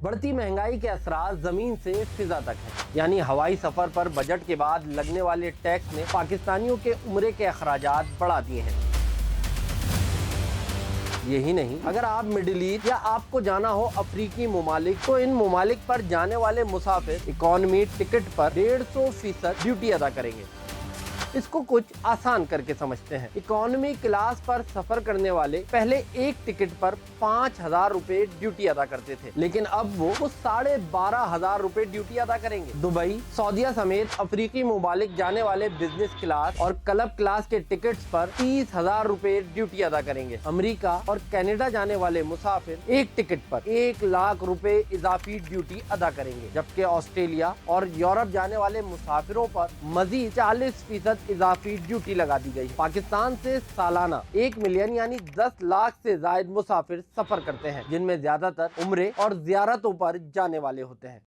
بڑھتی مہنگائی کے اثرات زمین سے فضا تک ہیں، یعنی ہوائی سفر پر بجٹ کے بعد لگنے والے ٹیکس نے پاکستانیوں کے عمرے کے اخراجات بڑھا دیے ہیں۔ یہی نہیں، اگر آپ مڈل ایسٹ یا آپ کو جانا ہو افریقی ممالک تو ان ممالک پر جانے والے مسافر اکانومی ٹکٹ پر 150% ڈیوٹی ادا کریں گے۔ اس کو کچھ آسان کر کے سمجھتے ہیں۔ اکانومی کلاس پر سفر کرنے والے پہلے ایک ٹکٹ پر 5,000 روپے ڈیوٹی ادا کرتے تھے، لیکن اب وہ 12,500 روپے ڈیوٹی ادا کریں گے۔ دبئی، سعودیہ سمیت افریقی ممالک جانے والے بزنس کلاس اور کلب کلاس کے ٹکٹس پر 30,000 روپے ڈیوٹی ادا کریں گے۔ امریکہ اور کینیڈا جانے والے مسافر ایک ٹکٹ پر 1,00,000 روپے اضافی ڈیوٹی ادا کریں گے، جبکہ آسٹریلیا اور یورپ جانے والے مسافروں پر مزید 40% اضافی ڈیوٹی لگا دی گئی۔ پاکستان سے سالانہ 1 ملین یعنی 10 لاکھ سے زائد مسافر سفر کرتے ہیں، جن میں زیادہ تر عمرے اور زیارتوں پر جانے والے ہوتے ہیں۔